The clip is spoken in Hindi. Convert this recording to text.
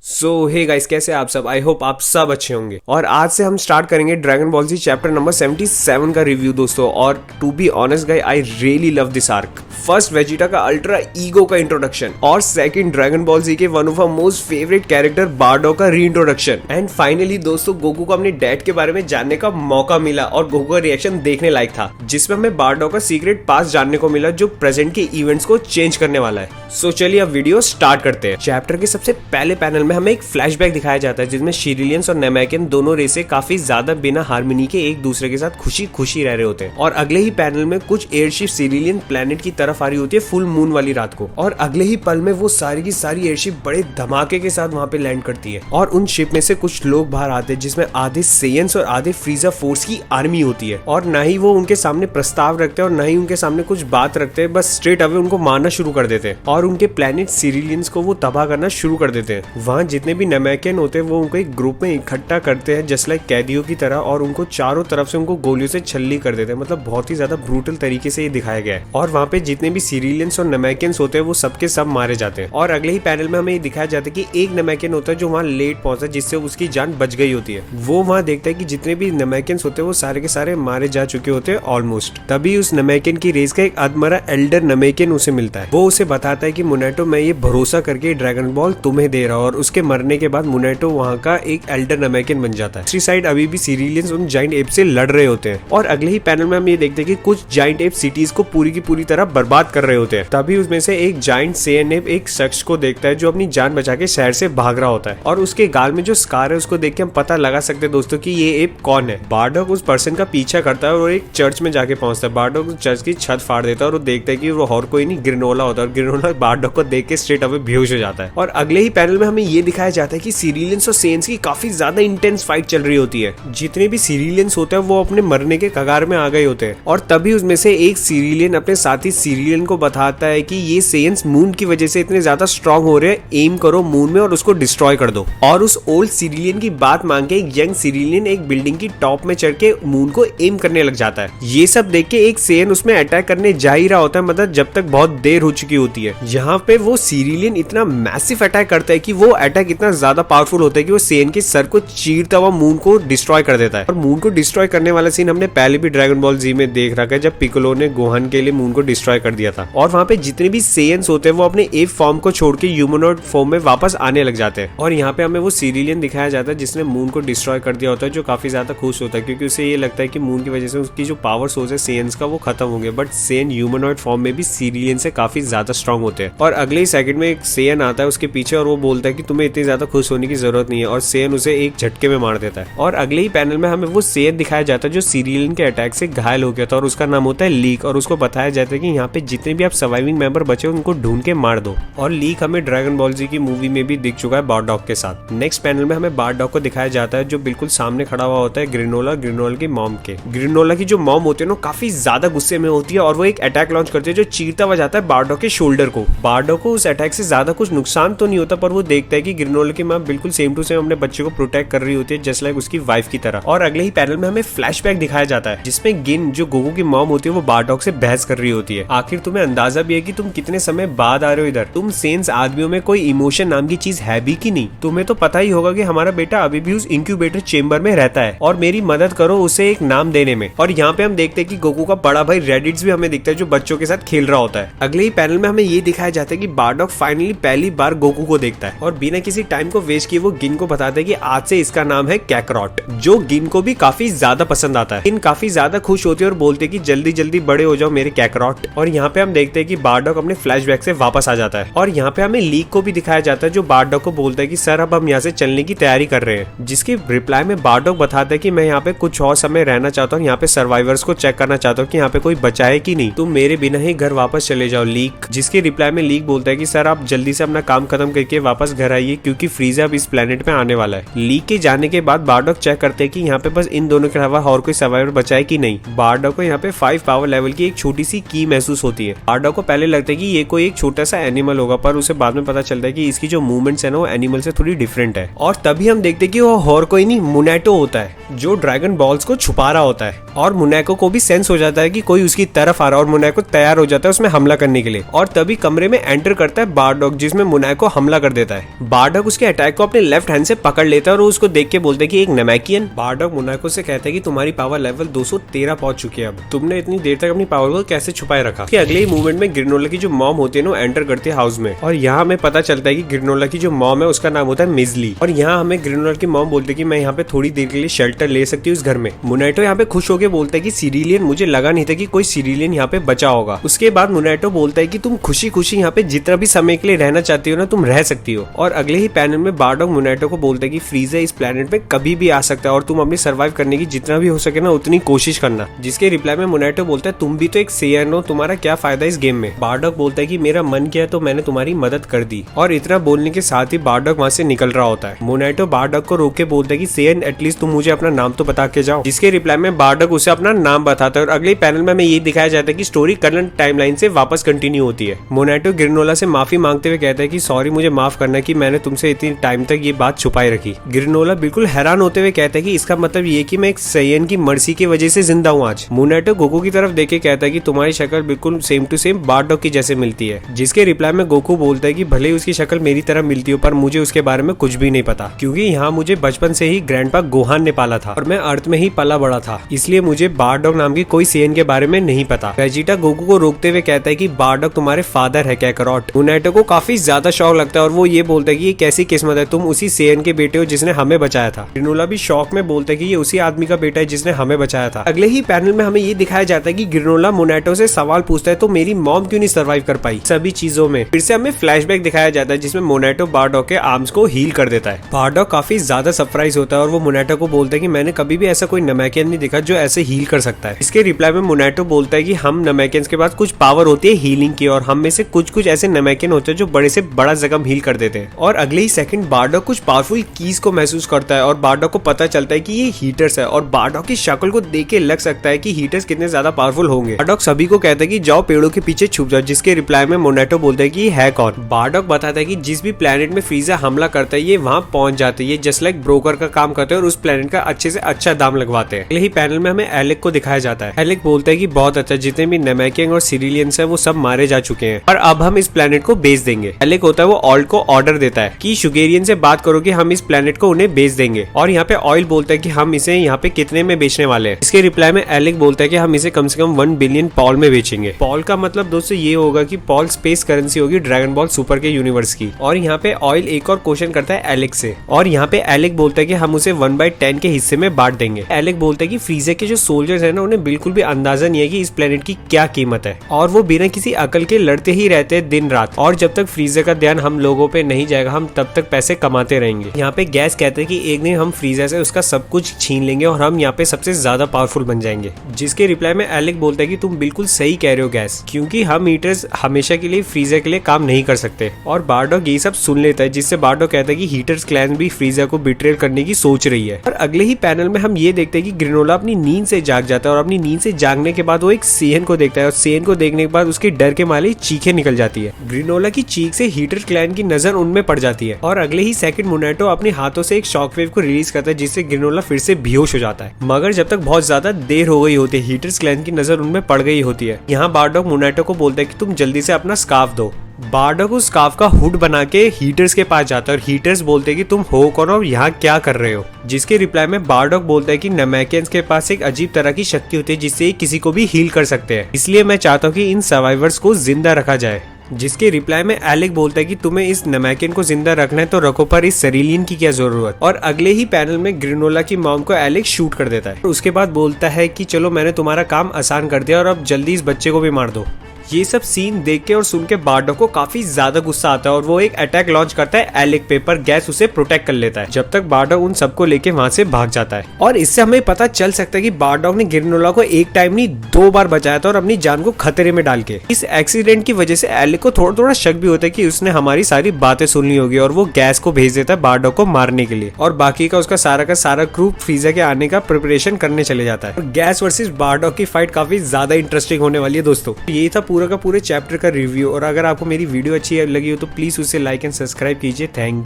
सो हे गाइस, कैसे आप सब? आई होप आप सब अच्छे होंगे। और आज से हम स्टार्ट करेंगे Dragon Ball Z chapter number 77 का रिव्यू दोस्तों। और to be honest guys, I really love this arc. First Vegeta का अल्ट्रा ईगो का इंट्रोडक्शन, और सेकंड ड्रैगन बॉल जी के one of our most favourite character Bardock का रीइंट्रोडक्शन, एंड फाइनली दोस्तों गोकू को अपने डैड के बारे में जानने का मौका मिला और गोकू का रिएक्शन देखने लायक था, जिसमें हमें बारडॉक का सीक्रेट पास जानने को मिला जो प्रेजेंट के इवेंट्स को चेंज करने वाला है। सो चलिए अब वीडियो स्टार्ट करते हैं। चैप्टर के सबसे पहले पैनल में हमें एक फ्लैशबैक दिखाया जाता है जिसमें शिरिलियंस और नेमैकियन दोनों रेसे काफी ज्यादा बिना हार्मनी के एक दूसरे के साथ खुशी खुशी रह रहे होते हैं। और अगले ही पैनल में कुछ एयरशिप सिरिलियन प्लेनेट की तरफ आ रही होती है फुल मून वाली रात को, और अगले ही पल में वो सारी की सारी एयरशिप बड़े धमाके के साथ वहां पे लैंड करती है। और उन शिप में से कुछ लोग बाहर आते हैं जिसमें आधे सेयंस और आधे फ्रीजा फोर्स की आर्मी होती है। और ना ही वो उनके सामने प्रस्ताव रखते हैं और ना ही उनके सामने कुछ बात रखते हैं, बस स्ट्रेट अवे उनको मारना शुरू कर देते हैं और उनके प्लेनेट सिरिलियंस को वो तबाह करना शुरू कर देते हैं। वहाँ जितने भी नेमैकियन होते हैं वो उनको एक ग्रुप में इकट्ठा करते हैं जस्ट लाइक कैदियों की तरह, और उनको चारों तरफ से उनको गोलियों से छल्ली कर देते हैं। मतलब बहुत ही ज्यादा ब्रूटल तरीके से ये दिखाया गया है। और वहाँ पे जितने भी सिरिलियंस और नेमैकियंस होते हैं वो सबके सब मारे जाते हैं। और अगले ही पैनल में हमें ये दिखाया जाता है कि एक नेमैकियन होता है जो वहाँ लेट पहुंचा, जिससे उसकी जान बच गई होती है। वो वहाँ देखता है कि जितने भी नेमैकियंस होते हैं वो सारे के सारे मारे जा चुके होते हैं ऑलमोस्ट। तभी उस नेमैकियन की रेस का एक अधमरा एल्डर नेमैकियन उसे मिलता है। वो उसे बताता है कि मुनेटो, मैं ये भरोसा करके ड्रैगन बॉल तुम्हें दे रहा हूँ। और उसके मरने के बाद मुनेटो वहाँ का एक एल्डर नेमैकियन बन जाता है। दूसरी साइड अभी भी सिरिलियंस उन जाइंट एप से लड़ रहे होते हैं। और अगले ही पैनल में हम ये देखते हैं कि कुछ जाइंट एप सिटीज को पूरी की पूरी तरह बर्बाद कर रहे होते हैं। तभी उसमें से एक जाइंट सेयन एप एक शख्स को देखता है जो अपनी जान बचा के शहर से भाग रहा होता है। और उसके गाल में जो स्कार है उसको देख के हम पता लगा सकते हैं दोस्तों कि ये एप कौन है। बारडॉक उस पर्सन का पीछा करता है और एक चर्च में जाके पहुंचता है। बारडॉक उस चर्च की छत फाड़ देता है और वो देखता है कि वो और कोई नहीं ग्रेनोला होता है। और ग्रेनोला बारडॉक को देख के स्ट्रेट अवे बेहोश हो जाता है। और अगले ही पैनल में हमें ये दिखाया जाता है कि सिरिलियंस और सेयंस की काफी ज्यादा इंटेंस फाइट चल रही होती है। जितने भी सिरिलियंस होते हैं वो अपने मरने के कगार में आ गए होते हैं। और तभी उसमें से एक सिरिलियन अपने साथी सिरिलियन को बताता है कि ये सेयंस मून की वजह से इतने ज्यादा स्ट्रांग हो रहे हैं, एम करो मून में और उसको डिस्ट्रॉय कर दो। और उस ओल्ड सिरिलियन की बात मांग के एक यंग सिरिलियन एक बिल्डिंग की टॉप में चढ़ के मून को एम करने लग जाता है। ये सब देख के एक सेयन उसमें अटैक करने जा ही रहा होता है, मतलब जब तक बहुत देर हो चुकी होती है। यहाँ पे वो सिरिलियन इतना मैसिव अटैक करता है कि वो अटैक इतना ज्यादा पावरफुल होता है कि वो सेयन के सर को चीरता हुआ मून को डिस्ट्रॉय कर देता है। और मून को डिस्ट्रॉय करने वाला सीन हमने पहले भी ड्रैगन बॉल जी में देख रखा है, जब पिकोलो ने गोहान के लिए मून को डिस्ट्रॉय कर दिया था। और वहाँ पे जितने भी सेयंस होते हैं वो अपने एप फॉर्म को छोड़ के ह्यूमनॉइड फॉर्म में वापस आने लग जाते हैं। और यहाँ पे हमें वो सिरिलियन दिखाया जाता है जिसने मून को डिस्ट्रॉय कर दिया होता है, जो काफी ज्यादा खुश होता है क्योंकि उसे ये लगता है कि मून की वजह से उसकी जो पावर सोर्स है सेयंस का वो खत्म हो गया। बट सेयन ह्यूमनॉइड फॉर्म में भी सिरिलियन से काफी ज्यादा स्ट्रांग होते हैं। और अगले ही सेकंड में एक सेयन आता है उसके पीछे और वो बोलता है कि तुम्हें इतनी ज्यादा खुश होने की जरूरत नहीं है, और सेयन उसे एक झटके में मार देता है। और अगले ही पैनल में हमें वो सेयन दिखाया जाता है जो सिरिलियन के अटैक से घायल हो गया था, और उसका नाम होता है लीक। और उसको बताया जाता है कि यहाँ पे जितने भी आप सर्वाइविंग मेंबर बचे उनको ढूंढ के मार दो। और लीक हमें ड्रैगन बॉल जी की मूवी में भी दिख चुका है बारडॉक के साथ। नेक्स्ट पैनल में हमें बारडॉक को दिखाया जाता है जो बिल्कुल सामने खड़ा हुआ होता है ग्रेनोला की मॉम के। ग्रेनोला की जो मॉम होती है ना काफी ज्यादा गुस्से में होती है और वो एक अटैक लॉन्च करती है जो चीरता हुआ जाता है बारडॉक के शोल्डर को। बारडॉक को उस अटैक से ज्यादा कुछ नुकसान तो नहीं होता, पर वो देखता है कि ग्रेनोला की मॉम बिल्कुल सेम टू सेम अपने बच्चे को प्रोटेक्ट कर रही होती है जस्ट लाइक उसकी वाइफ की तरह। और अगले ही पैनल में हमें फ्लैशबैक दिखाया जाता है जिसमें गिन जो गोकू की मॉम होती है वो बारडॉक से बहस कर रही होती है। आखिर तुम्हें अंदाजा भी है कि तुम कितने समय बाद आ रहे हो इधर? तुम सेंस आदमियों में कोई इमोशन नाम की चीज है भी कि नहीं? तुम्हें तो पता ही होगा कि हमारा बेटा अभी भी उस इंक्यूबेटर चेंबर में रहता है, और मेरी मदद करो उसे एक नाम देने में। और यहाँ पे हम देखते हैं कि गोकू का बड़ा भाई रेडिट्स भी हमें दिखता है जो बच्चों के साथ खेल रहा होता है। अगले ही पैनल में हमें ये दिखाया जाता है कि बारडॉक फाइनली पहली बार गोकू को देखता है और बिना किसी टाइम को वेस्ट किए वो गिन को बताता है कि आज से इसका नाम है कैकरॉट, जो गिन को भी काफी ज्यादा पसंद आता है। गिन काफी ज्यादा खुश होती है और बोलते कि जल्दी जल्दी बड़े हो जाओ मेरे कैकरॉट। और यहाँ पे हम देखते हैं कि बारडॉक अपने फ्लैशबैक से वापस आ जाता है। और यहाँ पे हमें लीक को भी दिखाया जाता है जो बारडॉक को बोलता है कि सर अब हम यहाँ से चलने की तैयारी कर रहे हैं, जिसकी रिप्लाई में बारडॉक बताता है कि मैं यहाँ पे कुछ और समय रहना चाहता हूँ, यहाँ पे सर्वाइवर्स को चेक करना चाहता हूँ कि यहाँ पे कोई बचा है कि नहीं, तुम मेरे बिना ही घर वापस चले जाओ लीक। जिसकी रिप्लाई में लीक बोलता है कि सर आप जल्दी से अपना काम खत्म करके वापस घर आइए क्योंकि फ्रीजा अब इस प्लेनेट पे आने वाला है। लीक के जाने के बाद बारडॉक चेक करते हैं कि यहाँ पे बस इन दोनों के अलावा और कोई सर्वाइवर बचा है कि नहीं। बारडॉक को यहाँ पे 5 पावर लेवल की एक छोटी सी की महसूस होती है। बारडॉक को पहले लगता है कि ये कोई एक छोटा सा एनिमल होगा, पर उसे बाद में पता चलता है कि इसकी जो मूवमेंट्स है ना वो एनिमल से थोड़ी डिफरेंट है। और तभी हम देखते हैं कि वो और कोई नहीं मुनेटो होता है जो ड्रैगन बॉल्स को छुपा रहा होता है। और मुनेको को भी सेंस हो जाता है कि कोई उसकी तरफ आ रहा है और मुनेको तैयार हो जाता है उसमें हमला करने के लिए। और तभी कमरे में एंटर करता है बारडॉग, जिसमें मुनाय को हमला कर देता है। बारडॉग उसके अटैक को अपने लेफ्ट हैंड से पकड़ लेता है और उसको देख के बोलता है कि एक नेमैकियन। बारडॉग मुनाको से कहता है कि तुम्हारी पावर लेवल 213 पहुंच चुकी है, अब तुमने इतनी देर तक अपनी पावर को कैसे छुपाए रखा। कि अगले ही मूवमेंट में ग्रेनोला की जो मॉम होती है ना, एंटर करती है हाउस में, और यहाँ हमें पता चलता है कि ग्रेनोला की जो मॉम है उसका नाम होता है मिजली। और यहाँ हमें ग्रेनोला की मॉम बोलती है कि मैं यहाँ पे थोड़ी देर के लिए शेल्टर ले सकती हूँ इस घर में। मुनाटो यहाँ पे खुश होकर बोलता है कि सिरिलियन, मुझे लगा नहीं था कि कोई सिरिलियन यहाँ पे बचा होगा। उसके बाद मुनाटो बोलता है कि तुम खुशी खुशी यहाँ पे जितना भी समय के लिए रहना चाहती हो ना, तुम रह सकती हो। और अगले ही पैनल में बारडॉग मुनाटो को बोलता है कि फ्रीजर इस प्लेनेट पे कभी भी आ सकता है और तुम अपनी सर्वाइव करने की जितना भी हो सके ना उतनी कोशिश करना। जिसके रिप्लाई में मुनाटो बोलता है तुम भी तो एक सेयन हो, तुम्हारा क्या फायदा इस गेम में। बारडॉग बोलता है कि मेरा मन किया तो मैंने तुम्हारी मदद कर दी। और इतना बोलने के साथ ही बारडॉग वहाँ से निकल रहा होता है। मुनाटो बारडॉग को रोक के बोलता है कि सेयन, एटलीस्ट तुम मुझे अपना नाम तो बता के जाओ। जिसके रिप्लाई में बारडॉग उसे अपना नाम बताता है। और अगले पैनल में हमें ये दिखाया जाता है कि स्टोरी करंट टाइमलाइन से वापस कंटिन्यू होती है। मुनाटो ग्रेनोला से माफी मांगते हुए कहता है कि सॉरी, मुझे माफ करना कि मैंने तुमसे इतनी टाइम तक ये बात छुपाई रखी। ग्रेनोला बिल्कुल हैरान होते हुए कहता है कि इसका मतलब ये कि मैं एक सेयन की मर्सी की वजह से जिंदा हूँ आज। मुनाटो गोकू की तरफ देख के कहता है कि तुम्हारी शक्ल बिल्कुल सेम टू सेम बारडॉग की जैसे मिलती है। जिसके रिप्लाई में गोकू बोलता है कि भले ही उसकी शक्ल मेरी तरह मिलती हो, पर मुझे उसके बारे में कुछ भी नहीं पता, क्योंकि यहाँ मुझे बचपन से ही ग्रैंडपा गोहान ने पाला था और मैं अर्थ में ही पला बड़ा था, इसलिए मुझे बारडॉग नाम की कोई सेयन के बारे में नहीं पता। वेजिटा गोकू को रोकते हुए कहता है कि बारडॉग तुम्हारे फादर है कैकरॉट। मुनाटो को काफी ज्यादा शौक लगता है और वो ये बोलता है कि ये कैसी किस्मत है, तुम उसी सेयन के बेटे हो जिसने हमें बचाया था। ग्रेनोला भी शौक में बोलता है कि ये उसी आदमी का बेटा है जिसने हमें बचाया था। अगले ही पैनल में हमें ये दिखाया जाता है कि ग्रेनोला मुनाटो से सवाल पूछता है तो मेरी मॉम क्यों नहीं सर्वाइव कर पाई। सभी चीजों में फिर से हमें फ्लैशबैक दिखाया जाता है जिसमें मुनाटो बारडॉग के आर्म्स को हील कर देता है। बारडॉग काफी ज्यादा सरप्राइज होता है और वो मुनाटो को बोलता है कि मैंने कभी भी ऐसा कोई नमैकियन नहीं देखा जो ऐसे हील कर सकता है। इसके रिप्लाई में मुनाटो बोलता है कि हम नमैकियंस के पास कुछ पावर होती है हीलिंग की, और हम में से कुछ ऐसे नमैकियन होते हैं जो बड़े से बड़ा जख्म हील कर देते हैं। और अगले ही सेकंड बारडॉग कुछ पावरफुल कीज को महसूस करता है और बारडॉग को पता चलता है कि ये हीटर्स है, और बारडॉग की शक्ल को देख के लग सकता है कि हीटर्स कितने ज्यादा पावरफुल होंगे। बारडॉग सभी को कहता है कि जाओ पेड़ों के पीछे छुप जाओ। जिसके रिप्लाई में मुनाटो बोलता है कि ये है कौन। बारडॉग बताता है कि जिस भी प्लेनेट में फ्रीजर हमला करता है ये वहां पहुंच जाते हैं, ये जस्ट लाइक ब्रोकर का काम करते हैं और उस प्लेनेट का अच्छे से अच्छा दाम लगवाते हैं। यही पैनल में हमें एलेक को दिखाया जाता है। एलेक बोलता है कि बहुत अच्छा, जितने भी नेमैकियन और सिरिलियंस है वो सब मारे जा चुके हैं और अब हम इस प्लेनेट को बेच देंगे। एलेक होता है वो ऑल्ट को ऑर्डर देता है कि शुगेरियन से बात करो कि हम इस प्लेनेट को उन्हें बेच देंगे। और यहाँ पे ऑयल बोलता है कि हम इसे यहाँ पे कितने में बेचने वाले हैं। इसके रिप्लाई में एलेक बोलता है कि हम इसे कम से कम 1 बिलियन पॉल में बेचेंगे। पॉल का मतलब दोस्तों ये होगा कि पॉल स्पेस करेंसी होगी ड्रैगन बॉल सुपर के यूनिवर्स की। और यहाँ पे ऑयल एक और क्वेश्चन करता है एलेक से, और यहाँ पे एलेक बोलता है कि हम उसे 1/10 के हिस्से में बांट देंगे। एलेक बोलता है कि फ्रीजर के जो सोल्जर्स है ना, उन्हें बिल्कुल भी अंदाजा नहीं है कि इस प्लेनेट की क्या कीमत है और वो बिना किसी अकल के लड़ते ही रहते हैं दिन रात। और जब तक फ्रीजर का ध्यान हम लोगों पे नहीं जाएगा हम तब तक पैसे कमाते रहेंगे। यहाँ पे गैस कहते हैं कि एक दिन हम फ्रीजर से उसका सब कुछ छीन लेंगे और हम यहाँ पे सबसे ज्यादा पावरफुल बन जाएंगे। जिसके रिप्लाई में एलेक बोलता है कि तुम बिल्कुल सही कह रहे हो गैस, क्योंकि हम हीटर्स हमेशा के लिए फ्रीजर के लिए काम नहीं कर सकते। और बारडॉग ये सब सुन लेता है, जिससे बारडॉग कहता है कि हीटर्स क्लैन भी फ्रीजर को बिट्रेल करने की सोच रही है। और अगले ही पैनल में हम ये देखते हैं कि ग्रेनोला अपनी नींद से जाग जाता है और अपनी नींद से जागने के बाद वो एक सेयन को देखता है और सेयन को देखने के बाद उसके डर के मारे चीखें निकल जाती है। ग्रेनोला की चीख से हीटर क्लैन की नजर उनमें पड़ जाती है और अगले ही सेकंड मुनाटो अपने हाथों से एक शॉकवेव को रिलीज करता है, जिससे ग्रेनोला फिर से बेहोश हो जाता है। मगर जब तक बहुत ज्यादा देर हो गई होती है, हीटर्स क्लैन की नजर उनमें पड़ गई होती है। यहाँ बारडॉग मुनाटो को बोलता है कि तुम जल्दी से अपना स्कार्फ दो। बारडॉग उस स्कार्फ का हुड बना के हीटर्स के पास जाता है और हीटर्स बोलते हैं कि तुम हो कौन और यहाँ क्या कर रहे हो। जिसके रिप्लाई में बारडॉग बोलता है कि नमैकियंस के पास एक अजीब तरह की शक्ति होती है जिससे किसी को भी हील कर सकते हैं, इसलिए मैं चाहता हूँ कि इन सर्वाइवर्स को जिंदा रखा जाए। जिसके रिप्लाई में एलेक बोलता है कि तुम्हें इस नमैकियन को जिंदा रखना है तो रखो, पर इस सेरिलियन की क्या जरूरत। और अगले ही पैनल में ग्रेनोला की मॉम को एलेक शूट कर देता है। उसके बाद बोलता है कि चलो मैंने तुम्हारा काम आसान कर दिया और अब जल्दी इस बच्चे को भी मार दो। ये सब सीन देख के और सुन के बारडॉग को काफी ज्यादा गुस्सा आता है और वो एक अटैक लॉन्च करता है एलेक पे, पर गैस उसे प्रोटेक्ट कर लेता है जब तक बारडॉग उन सबको लेके वहां से भाग जाता है। और इससे हमें पता चल सकता है कि बारडॉग ने ग्रेनोला को एक टाइम नहीं 2 बार बचाया था और अपनी जान को खतरे में डाल के। इस एक्सीडेंट की वजह से एलेक को थोड़ा थोड़ा शक भी होता है कि उसने हमारी सारी बातें सुन ली होगी और वो गैस को भेज देता है बारडॉग को मारने के लिए। और बाकी का उसका सारा क्रू फ्रीजर के आने का प्रिपरेशन करने चले जाता है। गैस वर्सेस बारडॉग की फाइट काफी ज्यादा इंटरेस्टिंग होने वाली है दोस्तों। ये था पूरा का पूरे चैप्टर का रिव्यू, और अगर आपको मेरी वीडियो अच्छी लगी हो तो प्लीज उसे लाइक एंड सब्सक्राइब कीजिए। Thank you.